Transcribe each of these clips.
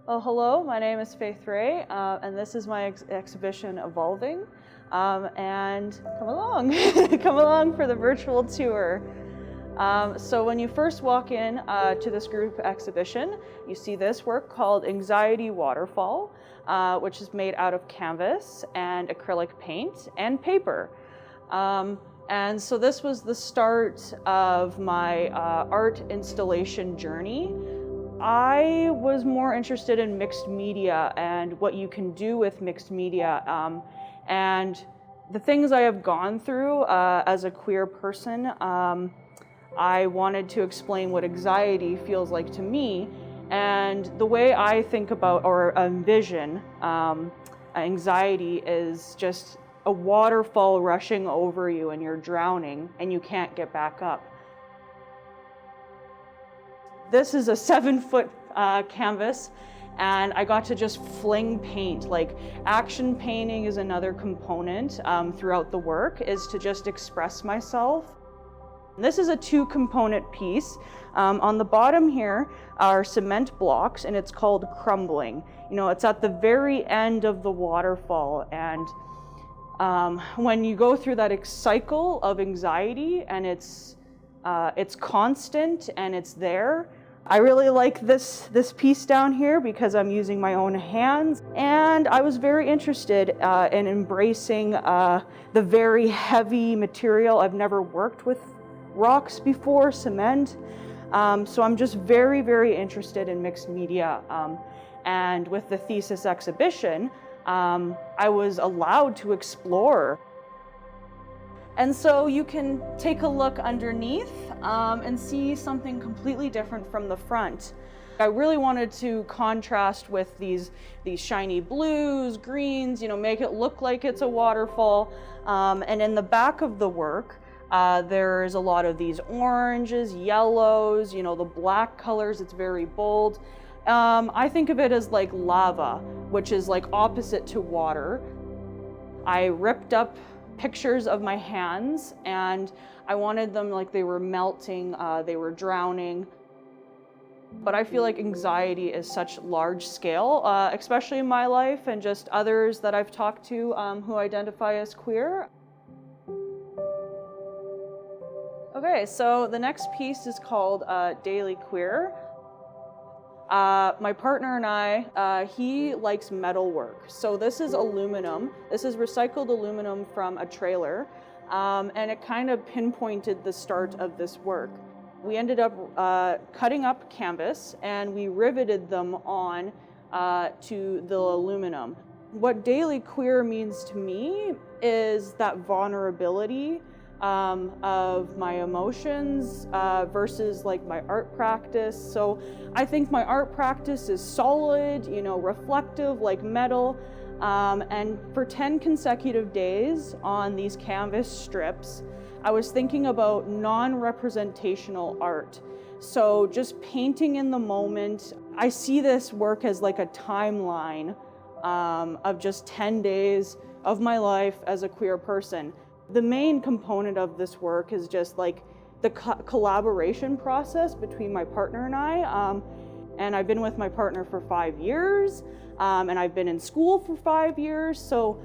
Well, hello, my name is Faith Ray, and this is my exhibition, Evolving. And come along, come along for the virtual tour. So when you first walk in to this group exhibition, you see this work called Anxiety Waterfall, which is made out of canvas and acrylic paint and paper. And so this was the start of my art installation journey. I was more interested in mixed media and what you can do with mixed media. And the things I have gone through as a queer person, I wanted to explain what anxiety feels like to me. And the way I think about or envision anxiety is just a waterfall rushing over you and you're drowning and you can't get back up. This is a 7-foot canvas, and I got to just fling paint. Like, action painting is another component throughout the work, is to just express myself. This is a 2-component piece. On the bottom here are cement blocks, and it's called crumbling. You know, it's at the very end of the waterfall, and when you go through that cycle of anxiety, and it's constant and it's there. I really like this piece down here because I'm using my own hands, and I was very interested in embracing the very heavy material. I've never worked with rocks before, cement, so I'm just very, very interested in mixed media. And with the thesis exhibition, I was allowed to explore. And so you can take a look underneath and see something completely different from the front. I really wanted to contrast with these shiny blues, greens, make it look like it's a waterfall. And in the back of the work, there's a lot of these oranges, yellows, the black colors, it's very bold. I think of it as like lava, which is like opposite to water. I ripped up pictures of my hands, and I wanted them like they were melting, they were drowning. But I feel like anxiety is such large scale, especially in my life and just others that I've talked to who identify as queer. Okay, so the next piece is called Daily Queer. My partner and I, he likes metal work. So this is aluminum. This is recycled aluminum from a trailer. And it kind of pinpointed the start of this work. We ended up cutting up canvas and we riveted them on to the aluminum. What daily queer means to me is that vulnerability of my emotions versus like my art practice. So I think my art practice is solid, reflective like metal. And for 10 consecutive days on these canvas strips, I was thinking about non-representational art. So just painting in the moment. I see this work as like a timeline of just 10 days of my life as a queer person. The main component of this work is just like the collaboration process between my partner and I. And I've been with my partner for 5 years, and I've been in school for 5 years. So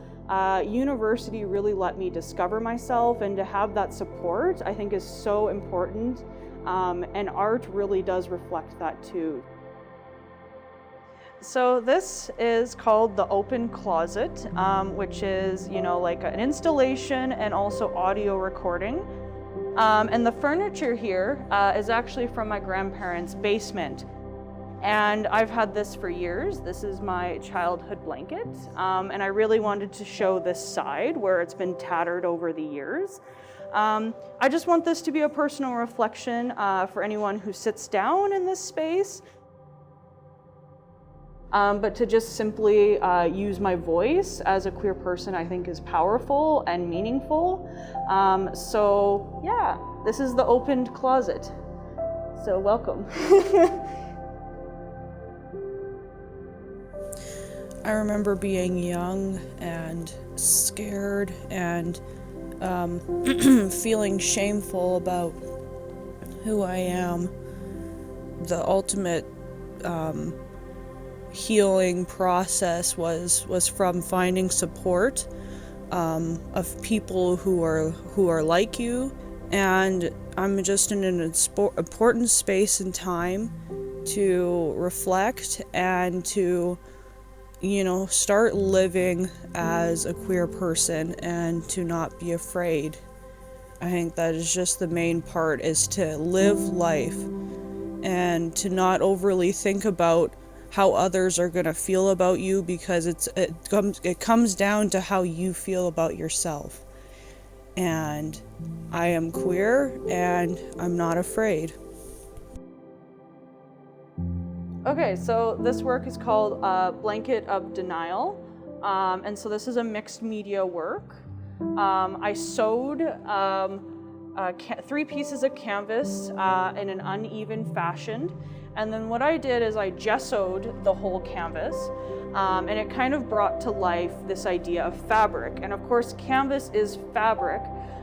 university really let me discover myself, and to have that support I think is so important. And art really does reflect that too. So this is called the Open Closet, which is, like an installation and also audio recording. And the furniture here is actually from my grandparents' basement. And I've had this for years. This is my childhood blanket. And I really wanted to show this side where it's been tattered over the years. I just want this to be a personal reflection for anyone who sits down in this space. But to just simply use my voice as a queer person, I think is powerful and meaningful. So yeah, this is the opened closet. So welcome. I remember being young and scared and feeling shameful about who I am. The ultimate healing process was from finding support of people who are like you, and I'm just in an important space and time to reflect and to, start living as a queer person and to not be afraid. I think that is just the main part, is to live life and to not overly think about how others are going to feel about you, because it comes down to how you feel about yourself. And I am queer and I'm not afraid. Okay, so this work is called Blanket of Denial. And so this is a mixed media work. I sewed 3 pieces of canvas in an uneven fashion. And then what I did is I gessoed the whole canvas, and it kind of brought to life this idea of fabric. And of course, canvas is fabric,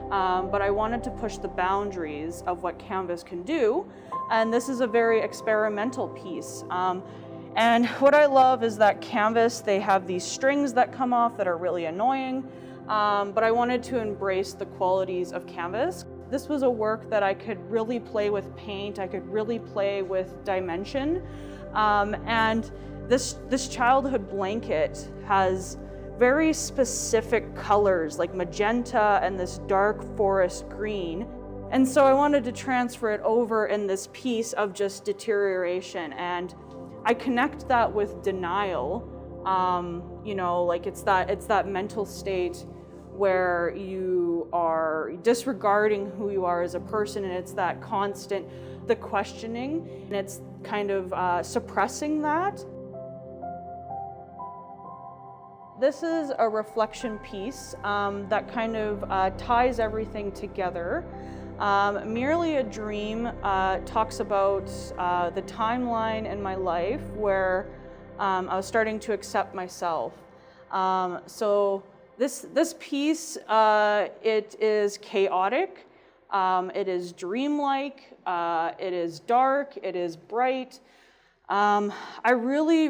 but I wanted to push the boundaries of what canvas can do. And this is a very experimental piece. And what I love is that canvas, they have these strings that come off that are really annoying, but I wanted to embrace the qualities of canvas. This was a work that I could really play with paint, I could really play with dimension. And this childhood blanket has very specific colors like magenta and this dark forest green. And so I wanted to transfer it over in this piece of just deterioration. And I connect that with denial. Like it's that mental state where you are disregarding who you are as a person, and it's that constant, the questioning, and it's kind of suppressing that. This is a reflection piece that kind of ties everything together. Merely a Dream talks about the timeline in my life where I was starting to accept myself. So this piece, it is chaotic, it is dreamlike, it is dark, it is bright. I really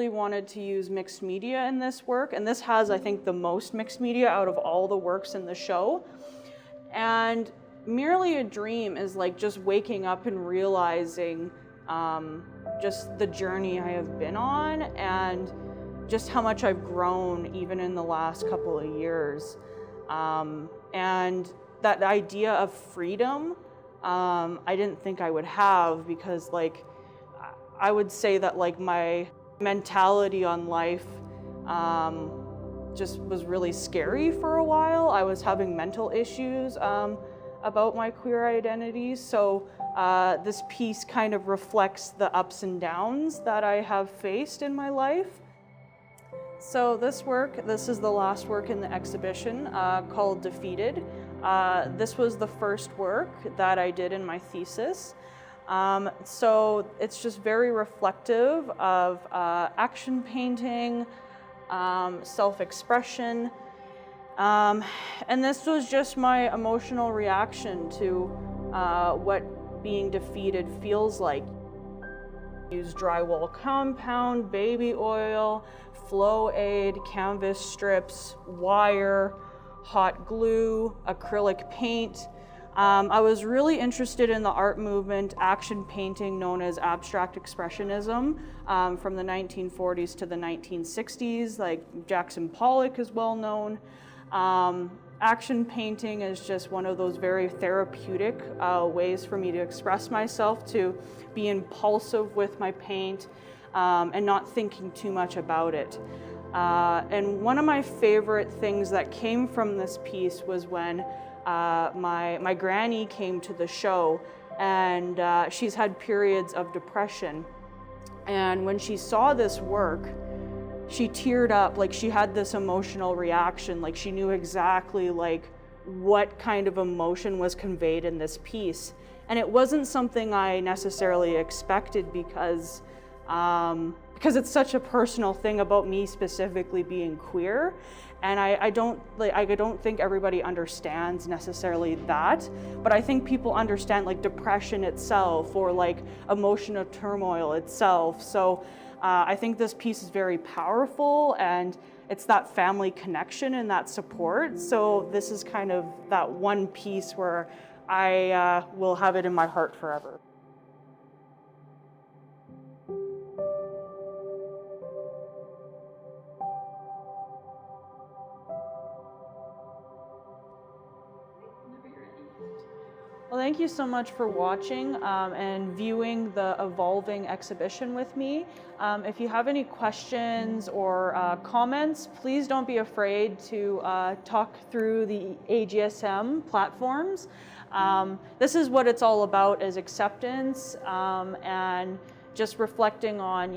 wanted to use mixed media in this work, and this has, I think, the most mixed media out of all the works in the show. And Merely a Dream is like just waking up and realizing just the journey I have been on, and just how much I've grown even in the last couple of years. And that idea of freedom, I didn't think I would have, because like, I would say that like my mentality on life just was really scary for a while. I was having mental issues about my queer identity. So this piece kind of reflects the ups and downs that I have faced in my life. So this is the last work in the exhibition called Defeated. This was the first work that I did in my thesis. So it's just very reflective of action painting, self-expression. And this was just my emotional reaction to what being defeated feels like. Use drywall compound, baby oil, flow aid, canvas strips, wire, hot glue, acrylic paint. I was really interested in the art movement, action painting known as abstract expressionism from the 1940s to the 1960s, like Jackson Pollock is well known. Action painting is just one of those very therapeutic ways for me to express myself, to be impulsive with my paint and not thinking too much about it. And one of my favorite things that came from this piece was when my granny came to the show, and she's had periods of depression. And when she saw this work, she teared up, like she had this emotional reaction, like she knew exactly like what kind of emotion was conveyed in this piece. And it wasn't something I necessarily expected, because because it's such a personal thing about me specifically being queer. And I don't think everybody understands necessarily that, but I think people understand like depression itself or like emotional turmoil itself. So I think this piece is very powerful, and it's that family connection and that support. So this is kind of that one piece where I will have it in my heart forever. Well, thank you so much for watching and viewing the evolving exhibition with me. If you have any questions or comments, please don't be afraid to talk through the AGSM platforms. This is what it's all about, is acceptance and just reflecting on,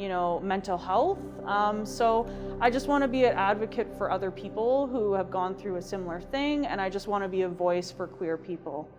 mental health. So I just want to be an advocate for other people who have gone through a similar thing, and I just want to be a voice for queer people.